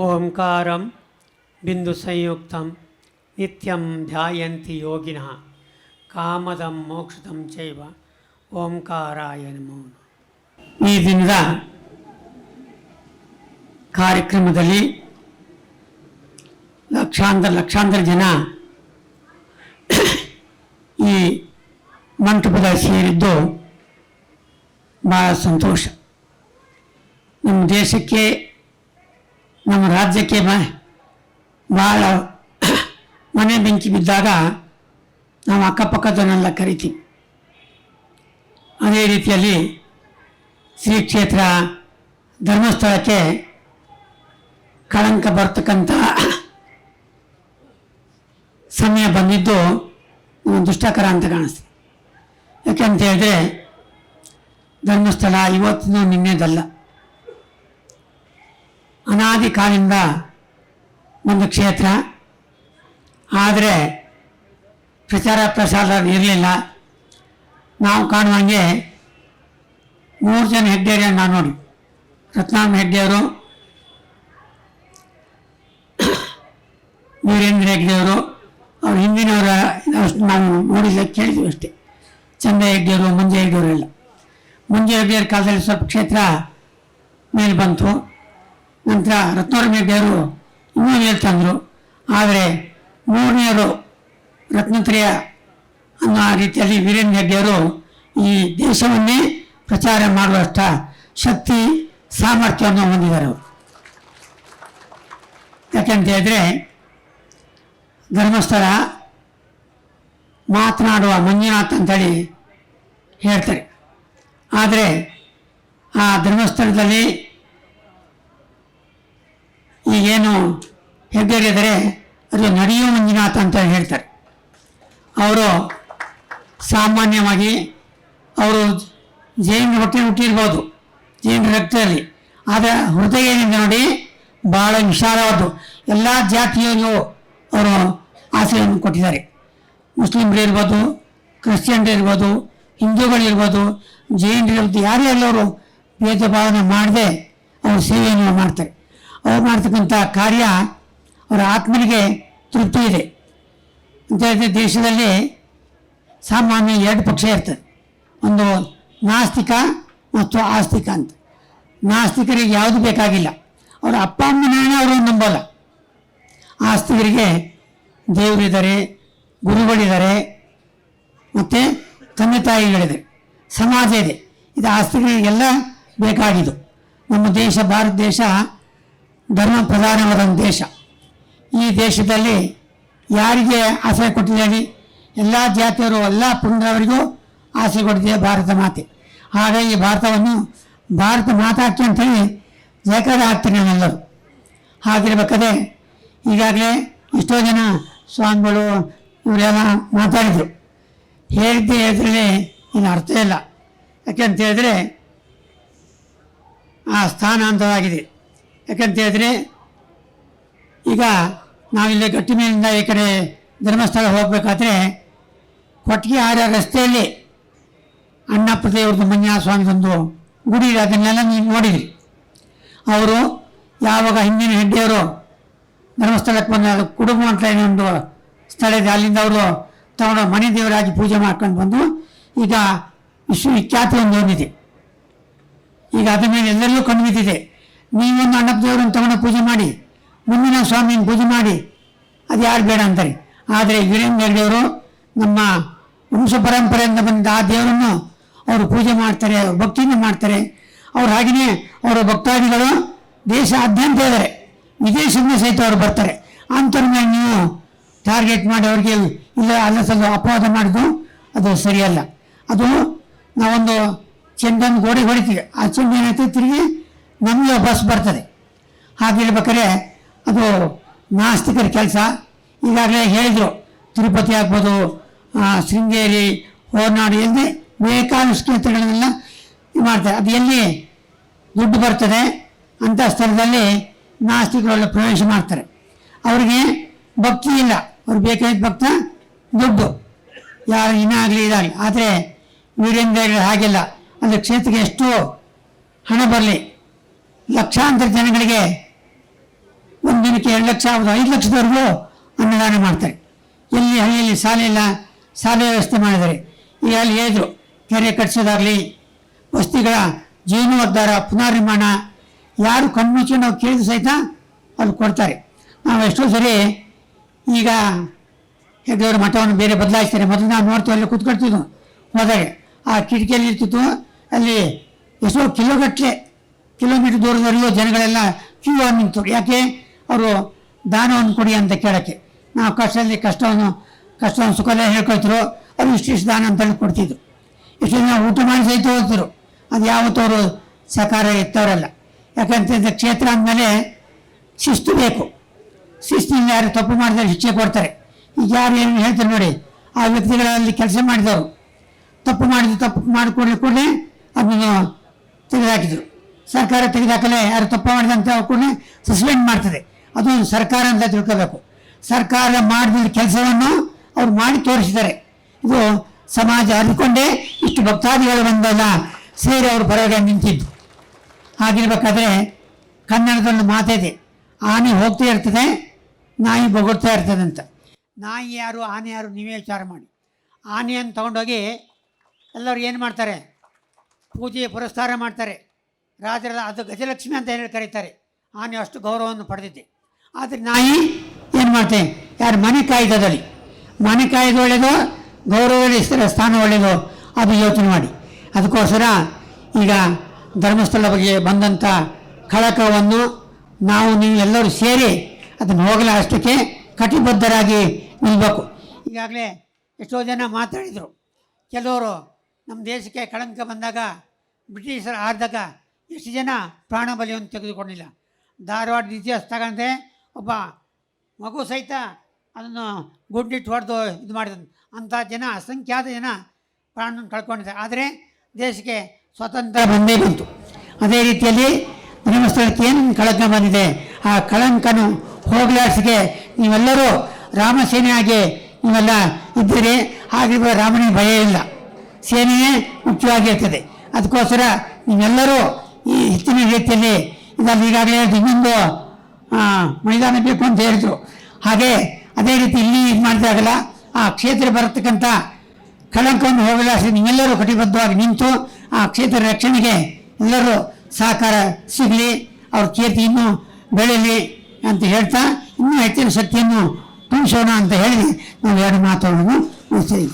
ಓಂಕಾರಂ ಬಿಂದು ಸಂಯುಕ್ತಂ ನಿತ್ಯಂ ಧ್ಯಾಯಂತಿ ಯೋಗಿನಃ ಕಾಮದಂ ಮೋಕ್ಷದಂ ಚೈವ ಓಂಕಾರಾಯ ನಮೋ ನಮಃ. ಈ ದಿನದ ಕಾರ್ಯಕ್ರಮದಲ್ಲಿ ಲಕ್ಷಾಂತರ ಜನ ಈ ಮಂಟಪದ ಸೇರಿದ್ದು ಭಾಳ ಸಂತೋಷ. ನಮ್ಮ ದೇಶಕ್ಕೆ ನಮ್ಮ ರಾಜ್ಯಕ್ಕೆ ಭಾಳ ಮನೆ ಬೆಂಕಿ ಬಿದ್ದಾಗ ನಾವು ಅಕ್ಕಪಕ್ಕದನ್ನೆಲ್ಲ ಕರಿತೀವಿ. ಅದೇ ರೀತಿಯಲ್ಲಿ ಶ್ರೀ ಕ್ಷೇತ್ರ ಧರ್ಮಸ್ಥಳಕ್ಕೆ ಕಳಂಕ ಬರ್ತಕ್ಕಂಥ ಸಮಯ ಬಂದಿದ್ದು ದುಷ್ಟಕರ ಅಂತ ಕಾಣಿಸ್ತದೆ. ಯಾಕೆಂತ ಹೇಳಿದ್ರೆ ಧರ್ಮಸ್ಥಳ ಇವತ್ತಿನ ನಿನ್ನೆದಲ್ಲ, ಅನಾದಿ ಕಾಲದಿಂದ ಒಂದು ಕ್ಷೇತ್ರ. ಆದರೆ ಪ್ರಚಾರ ಪ್ರಸಾರ ಇರಲಿಲ್ಲ. ನಾವು ಕಾಣುವಂಗೆ 3 ಜನ ಹೆಗ್ಡೆಯರನ್ನು ನಾವು ನೋಡಿ, ರತ್ನಾಮ ಹೆಗ್ಡೆಯವರು, ವೀರೇಂದ್ರ ಹೆಗ್ಡೆಯವರು, ಅವ್ರ ಹಿಂದಿನವರ ನಾವು ನೋಡಿಲ್ಲ, ಕೇಳಿದ್ವಿ ಅಷ್ಟೇ. ಚಂದ ಹೆಗ್ಡೆಯವರು, ಮಂಜು ಹೆಗ್ಡೆಯವರು ಎಲ್ಲ. ಮಂಜು ಹೆಗ್ಡೆಯರ ಕಾಲದಲ್ಲಿ ಸ್ವಲ್ಪ ಕ್ಷೇತ್ರ ಮೇಲೆ ಬಂತು. ನಂತರ ರತ್ನವರ ಹೆಗ್ಡೆಯವರು ಇನ್ನೂ ಮೇಲೆ ತಂದರು. ಆದರೆ 3ನೇಯವರು ರತ್ನತ್ರಯ ಅನ್ನೋ ರೀತಿಯಲ್ಲಿ ವೀರೇಂದ್ರ ಹೆಗ್ಡೆಯವರು ಈ ದೇಶವನ್ನೇ ಪ್ರಚಾರ ಮಾಡುವಷ್ಟ ಶಕ್ತಿ ಸಾಮರ್ಥ್ಯವನ್ನು ಹೊಂದಿದ್ದಾರೆ ಅವರು. ಯಾಕೆಂತ ಹೇಳಿದ್ರೆ ಧರ್ಮಸ್ಥಳ ಮಾತನಾಡುವ ಮಂಜುನಾಥ್ ಅಂತೇಳಿ ಹೇಳ್ತಾರೆ. ಆದರೆ ಆ ಧರ್ಮಸ್ಥಳದಲ್ಲಿ ಈಗೇನು ಹೆಗ್ಡೆಯರಿದ್ದಾರೆ ಅದು ನಡೆಯುವ ಮಂಜುನಾಥ್ ಅಂತ ಹೇಳ್ತಾರೆ. ಅವರು ಸಾಮಾನ್ಯವಾಗಿ ಅವರು ಜೈನ ಹೊಟ್ಟೆ ಹುಟ್ಟಿರ್ಬೋದು, ಜೈನ ರಕ್ತದಲ್ಲಿ. ಆದರೆ ಹೃದಯದಿಂದ ನೋಡಿ ಭಾಳ ವಿಶಾಲವಾದ್ದು. ಎಲ್ಲ ಜಾತಿಯಲ್ಲೂ ಅವರು ಆಶ್ರಯವನ್ನು ಕೊಟ್ಟಿದ್ದಾರೆ. ಮುಸ್ಲಿಮ್ಗಳಿರ್ಬೋದು, ಕ್ರಿಶ್ಚಿಯನ್ರಿರ್ಬೋದು, ಹಿಂದೂಗಳಿರ್ಬೋದು, ಜೈನರಿರ್ಬೋದು, ಯಾರೇ ಎಲ್ಲವರು ಭೇದ ಭಾವನೆ ಮಾಡದೆ ಅವರು ಸೇವೆಯನ್ನು ಮಾಡ್ತಾರೆ. ಅವ್ರು ಮಾಡ್ತಕ್ಕಂಥ ಕಾರ್ಯ ಅವರ ಆತ್ಮನಿಗೆ ತೃಪ್ತಿ ಇದೆ ಅಂತ ಹೇಳಿದ್ರೆ. ದೇಶದಲ್ಲಿ ಸಾಮಾನ್ಯ 2 ಪಕ್ಷ ಇರ್ತದೆ, ಒಂದು ನಾಸ್ತಿಕ ಮತ್ತು ಆಸ್ತಿಕ ಅಂತ. ನಾಸ್ತಿಕರಿಗೆ ಯಾವುದು ಬೇಕಾಗಿಲ್ಲ, ಅವರ ಅಪ್ಪ ಅಮ್ಮನೇ ಅವರು ನಂಬಲ್ಲ. ಆಸ್ತಿಕರಿಗೆ ದೇವರಿದ್ದಾರೆ, ಗುರುಗಳಿದ್ದಾರೆ, ಮತ್ತು ತಂದೆ ತಾಯಿಗಳಿದೆ, ಸಮಾಜ ಇದೆ. ಇದು ಆಸ್ತಿಕರಿಗೆಲ್ಲ ಬೇಕಾಗಿದ್ದು. ನಮ್ಮ ದೇಶ ಭಾರತ ದೇಶ ಧರ್ಮ ಪ್ರಧಾನವಾದ ದೇಶ. ಈ ದೇಶದಲ್ಲಿ ಯಾರಿಗೆ ಆಶ್ರಯ ಕೊಟ್ಟಿದ್ದಾರೆ? ಎಲ್ಲ ಜಾತಿಯವರು, ಎಲ್ಲ ಪುಂಡರವರಿಗೂ ಆಸೆ ಕೊಟ್ಟಿದೆ ಭಾರತ ಮಾತೆ. ಹಾಗಾಗಿ ಭಾರತವನ್ನು ಭಾರತ ಮಾತಾಡ್ತಿ ಅಂತೇಳಿ ಜಯಕಾರ ಆಗ್ತೀನಿ ನಾನೆಲ್ಲರೂ. ಹಾಗಿರ್ಬೇಕಾದ್ರೆ ಈಗಾಗಲೇ ಎಷ್ಟೋ ಜನ ಸ್ವಾಮಿಗಳು ಇವರೆಲ್ಲ ಮಾತಾಡಿದರು. ಹೇಳಿದ್ದೆ ಹೇಳಿದ್ರೆ ಇನ್ನು ಅರ್ಥ ಇಲ್ಲ. ಯಾಕೆಂತ ಹೇಳಿದ್ರೆ ಆ ಸ್ಥಾನಾಂತರವಾಗಿದೆ. ಯಾಕಂತ ಹೇಳಿದ್ರೆ ಈಗ ನಾವಿಲ್ಲಿ ಗಟ್ಟಿ ಮೇಲಿಂದ ಈ ಕಡೆ ಧರ್ಮಸ್ಥಳ ಹೋಗಬೇಕಾದ್ರೆ ಕೊಟ್ಟಿಗೆ ಆರ ರಸ್ತೆಯಲ್ಲಿ ಅಣ್ಣಪ್ಪದೇವ್ರದ್ದು ಮಂಜುನಾಥ ಸ್ವಾಮಿದೊಂದು ಗುಡಿ ಇದೆ. ಅದನ್ನೆಲ್ಲ ನೀವು ನೋಡಿದ್ರಿ. ಅವರು ಯಾವಾಗ ಹಿಂದಿನ ಹೆಡ್ಡೆಯವರು ಧರ್ಮಸ್ಥಳಕ್ಕೆ ಬಂದ ಕುಡುಂಬ ಅಂತ ಏನೊಂದು ಸ್ಥಳ ಇದೆ, ಅಲ್ಲಿಂದ ಅವರು ತಗೊಂಡು ಮನೆ ದೇವರಾಗಿ ಪೂಜೆ ಮಾಡ್ಕೊಂಡು ಬಂದು ಈಗ ವಿಶ್ವವಿಖ್ಯಾತಿ ಒಂದು ಹೊಂದಿದೆ. ಈಗ ಅದ್ರ ಮೇಲೆ ಎಲ್ಲರಿಗೂ ಕಣ್ಣು ಬಿದ್ದಿದೆ. ನೀವೊಂದು ಅಣ್ಣಪ್ಪ ದೇವರನ್ನು ತಗೊಂಡು ಪೂಜೆ ಮಾಡಿ, ಮುಂದಿನ ಸ್ವಾಮಿಯನ್ನು ಪೂಜೆ ಮಾಡಿ, ಅದು ಯಾರು ಬೇಡ ಅಂತಾರೆ. ಆದರೆ ವೀರೇಂದ್ರ ಹೆಗ್ಡೆಯವರು ನಮ್ಮ ವಂಶ ಪರಂಪರೆಯಿಂದ ಬಂದ ಆ ದೇವರನ್ನು ಅವರು ಪೂಜೆ ಮಾಡ್ತಾರೆ, ಅವ್ರ ಭಕ್ತಿಯಿಂದ ಮಾಡ್ತಾರೆ. ಅವ್ರು ಹಾಗೆಯೇ ಅವರ ಭಕ್ತಾದಿಗಳು ದೇಶಾದ್ಯಂತ ಇದ್ದಾರೆ, ವಿದೇಶದಿಂದ ಸಹಿತ ಅವರು ಬರ್ತಾರೆ. ಅಂಥವ್ರ ಮೇಲೆ ನೀವು ಟಾರ್ಗೆಟ್ ಮಾಡಿ ಅವ್ರಿಗೆ ಇಲ್ಲ ಅಲ್ಲ ಸಲ್ಲ ಅಪವಾದ ಮಾಡಿದ್ದು ಅದು ಸರಿಯಲ್ಲ. ಅದು ನಾವೊಂದು ಚೆಂಡನ್ನು ಗೋಡೆ ಹೊಡಿತೀವಿ, ಆ ಚೆಂಡು ಏನಾಯ್ತು ತಿರುಗಿ ನಮಗೆ ಬಸ್ ಬರ್ತದೆ. ಹಾಗಿರ್ಬೇಕಾದ್ರೆ ಅದು ನಾಸ್ತಿಕರ ಕೆಲಸ. ಈಗಾಗಲೇ ಹೇಳಿದರು, ತಿರುಪತಿ ಆಗ್ಬೋದು, ಶೃಂಗೇರಿ, ಹೊರನಾಡು ಎಲ್ಲಿ ಬೇಕಾದಷ್ಟು ಕ್ಷೇತ್ರಗಳನ್ನೆಲ್ಲ ಮಾಡ್ತಾರೆ. ಅದು ಎಲ್ಲಿ ದುಡ್ಡು ಬರ್ತದೆ ಅಂಥ ಸ್ಥಳದಲ್ಲಿ ನಾಸ್ತಿಕರೆಲ್ಲ ಪ್ರವೇಶ ಮಾಡ್ತಾರೆ. ಅವರಿಗೆ ಭಕ್ತಿ ಇಲ್ಲ, ಅವ್ರು ಬೇಕಾದ ಭಕ್ತ ದುಡ್ಡು, ಯಾರು ಇನ್ನಾಗಲಿ ಇದಾಗಲಿ. ಆದರೆ ವೀರೇಂದ್ರ ಹಾಗೆಲ್ಲ. ಅಂದರೆ ಕ್ಷೇತ್ರಕ್ಕೆ ಎಷ್ಟು ಹಣ ಬರಲಿ, ಲಕ್ಷಾಂತರ ಜನಗಳಿಗೆ ದಿನಕ್ಕೆ 2 ಲಕ್ಷ 5 ಲಕ್ಷದವರೆಗೂ ಅನ್ನದಾನ ಮಾಡ್ತಾರೆ. ಎಲ್ಲಿ ಹಳ್ಳಿಯಲ್ಲಿ ಶಾಲೆ ಇಲ್ಲ, ಶಾಲೆ ವ್ಯವಸ್ಥೆ ಮಾಡಿದ್ದಾರೆ. ಈಗ ಅಲ್ಲಿ ಹೇಳಿದ್ರು, ಕೆರೆ ಕಟ್ಟಿಸೋದಾಗಲಿ, ವಸತಿಗಳ ಜೀರ್ಣೋದ್ಧಾರ, ಪುನರ್ನಿರ್ಮಾಣ, ಯಾರು ಕಣ್ಮುಚ್ಚಿ ನಾವು ಕೇಳಿದ ಸಹಿತ ಅಲ್ಲಿ ಕೊಡ್ತಾರೆ. ನಾವು ಎಷ್ಟೋ ಸರಿ ಈಗ ಹೆಗ್ಡೆಯವ್ರ ಮಠವನ್ನು ಬೇರೆ ಬದಲಾಯಿಸ್ತಾರೆ. ಮೊದಲು ನಾವು ನೋಡ್ತೀವಿ, ಅಲ್ಲಿ ಕೂತ್ಕೊಳ್ತಿದ್ವು, ಹೋದಾಗ ಆ ಕಿಟಕಿಯಲ್ಲಿ ಇರ್ತಿತ್ತು, ಅಲ್ಲಿ ಎಷ್ಟೋ ಕಿಲೋಮೀಟರ್ ದೂರದಲ್ಲಿಯೂ ಜನಗಳೆಲ್ಲ ಕ್ಯೂ ಆಗಿ ನಿಂತು. ಯಾಕೆ? ಅವರು ದಾನವನ್ನು ಕೊಡಿ ಅಂತ ಕೇಳೋಕ್ಕೆ. ನಾವು ಕಷ್ಟವನ್ನು ಸುಖ ಹೇಳ್ಕೊಳ್ತಿರು, ಅವರು ಇಷ್ಟಿಷ್ಟು ದಾನ ಅಂತೇಳಿ ಕೊಡ್ತಿದ್ರು. ಎಷ್ಟು ಜನ ಊಟ ಮಾಡಿ ಸಹಿತ ಹೋಗ್ತಿರು. ಅದು ಯಾವತ್ತೂ ಅವರು ಸಹಕಾರ ಎತ್ತವರಲ್ಲ. ಯಾಕಂತಂದರೆ ಕ್ಷೇತ್ರ ಅಂದಮೇಲೆ ಶಿಸ್ತು ಬೇಕು. ಶಿಸ್ತಿನಿಂದ ಯಾರು ತಪ್ಪು ಮಾಡಿದರೆ ಶಿಕ್ಷೆ ಕೊಡ್ತಾರೆ. ಈಗ ಯಾರು ಏನು ಹೇಳ್ತಾರೆ ನೋಡಿ, ಆ ವ್ಯಕ್ತಿಗಳಲ್ಲಿ ಕೆಲಸ ಮಾಡಿದವರು ತಪ್ಪು ಮಾಡಿಕೊಡ್ಲಿ ಅದನ್ನು ತೆಗೆದುಹಾಕಿದ್ರು. ಸರ್ಕಾರ ತೆಗೆದುಹಾಕಲೇ ಯಾರು ತಪ್ಪು ಮಾಡಿದಂಥ ಕೂಡಲೇ ಸಸ್ಪೆಂಡ್ ಮಾಡ್ತದೆ. ಅದು ಸರ್ಕಾರ ಅಂತ ತಿಳ್ಕೋಬೇಕು. ಸರ್ಕಾರ ಮಾಡಿದ ಕೆಲಸವನ್ನು ಅವ್ರು ಮಾಡಿ ತೋರಿಸಿದ್ದಾರೆ. ಇದು ಸಮಾಜ ಅರಿಕೊಂಡೇ ಇಷ್ಟು ಭಕ್ತಾದಿಗಳು ಬಂದಲ್ಲ ಸೇರಿ ಅವ್ರ ಪರವಾಗಿ ನಿಂತಿದ್ದು. ಹಾಗಿರ್ಬೇಕಾದ್ರೆ ಕನ್ನಡದಲ್ಲಿ ಮಾತಿದೆ, ಆನೆ ಹೋಗ್ತಾ ಇರ್ತದೆ, ನಾಯಿ ಬೊಗಳ್ತಾ ಇರ್ತದೆ ಅಂತ. ನಾಯಿ ಯಾರು, ಆನೆ ಯಾರು, ನೀವೇ ವಿಚಾರ ಮಾಡಿ. ಆನೆಯನ್ನು ತೊಗೊಂಡೋಗಿ ಎಲ್ಲರೂ ಏನು ಮಾಡ್ತಾರೆ, ಪೂಜೆ ಪುರಸ್ಕಾರ ಮಾಡ್ತಾರೆ. ರಾಜರೆಲ್ಲ ಅದು ಗಜಲಕ್ಷ್ಮಿ ಅಂತ ಹೇಳಿ ಕರೀತಾರೆ. ಆನೆ ಅಷ್ಟು ಗೌರವವನ್ನು ಪಡೆದಿದೆ. ಆದರೆ ನಾಯಿ ಏನು ಮಾಡ್ತೆ, ಯಾರು ಮನೆ ಕಾಯ್ದದಲ್ಲಿ, ಮನೆ ಕಾಯ್ದು ಒಳ್ಳೆಯದು, ಗೌರವದಲ್ಲಿ ಸ್ಥಾನ ಒಳ್ಳೆಯದು, ಅದು ಯೋಚನೆ ಮಾಡಿ. ಅದಕ್ಕೋಸ್ಕರ ಈಗ ಧರ್ಮಸ್ಥಳ ಬಗ್ಗೆ ಬಂದಂಥ ಖಳಕವನ್ನು ನೀವು ಎಲ್ಲರೂ ಸೇರಿ ಅದನ್ನು ಹೋಗಲಾಷ್ಟಕ್ಕೆ ಕಟಿಬದ್ಧರಾಗಿ ನಿಲ್ಲಬೇಕು. ಈಗಾಗಲೇ ಎಷ್ಟೋ ಜನ ಮಾತಾಡಿದರು. ಕೆಲವರು ನಮ್ಮ ದೇಶಕ್ಕೆ ಕಳಂಕ ಬಂದಾಗ, ಬ್ರಿಟಿಷರ ಆದಾಗ ಎಷ್ಟು ಜನ ಪ್ರಾಣ ಬಲಿಯನ್ನು ತೆಗೆದುಕೊಂಡಿಲ್ಲ. ಧಾರವಾಡ ಇತಿಹಾಸ ತಗೊಂಡೆ ಒಬ್ಬ ಮಗು ಸಹಿತ ಅದನ್ನು ಗುಡ್ಡಿಟ್ಟು ಹೊಡೆದು ಇದು ಮಾಡಿದ ಅಂಥ ಜನ, ಅಸಂಖ್ಯಾತ ಜನ ಪ್ರಾಣವನ್ನು ಕಳ್ಕೊಂಡಿದ್ದಾರೆ. ಆದರೆ ದೇಶಕ್ಕೆ ಸ್ವಾತಂತ್ರ್ಯ ಬಂದೇ ಬಂತು. ಅದೇ ರೀತಿಯಲ್ಲಿ ಧರ್ಮಸ್ಥಳಕ್ಕೆ ಏನು ಕಳಂಕ ಬಂದಿದೆ, ಆ ಕಳಂಕನು ಹೋಗಲಾಡಿಸಿಗೆ ನೀವೆಲ್ಲರೂ ರಾಮಸೇನೆಯಾಗಿ ನೀವೆಲ್ಲ ಇದ್ದೀರಿ. ಹಾಗಿರುವ ರಾಮನಿಗೆ ಭಯ ಇಲ್ಲ, ಸೇನೆಯೇ ಮುಖ್ಯವಾಗಿರ್ತದೆ. ಅದಕ್ಕೋಸ್ಕರ ನೀವೆಲ್ಲರೂ ಈ ಹೆಚ್ಚಿನ ರೀತಿಯಲ್ಲಿ ಇದನ್ನು ಈಗಾಗಲೇ ಇನ್ನೊಂದು ಮೈದಾನ ಬೇಕು ಅಂತ ಹೇಳಿದ್ರು. ಹಾಗೆ ಅದೇ ರೀತಿ ಇಲ್ಲಿ ಇದು ಮಾಡಿದಾಗಲ್ಲ, ಆ ಕ್ಷೇತ್ರ ಬರತಕ್ಕಂಥ ಕಳಂಕವನ್ನು ಹೋಗಲಾಡಿಸಿ ನೀವೆಲ್ಲರೂ ಕಟಿಬದ್ಧವಾಗಿ ನಿಂತು ಆ ಕ್ಷೇತ್ರ ರಕ್ಷಣೆಗೆ ಎಲ್ಲರೂ ಸಹಕಾರ ಸಿಗಲಿ, ಅವ್ರ ಕೀರ್ತಿ ಇನ್ನೂ ಬೆಳೀಲಿ ಅಂತ ಹೇಳ್ತಾ ಇನ್ನೂ ಹೆಚ್ಚಿನ ಶಕ್ತಿಯನ್ನು ತುಂಬಿಸೋಣ ಅಂತ ಹೇಳಿ ನಾವು ಎರಡು ಮಾತುಗಳನ್ನು ಮುಗಿಸ್ತೀವಿ.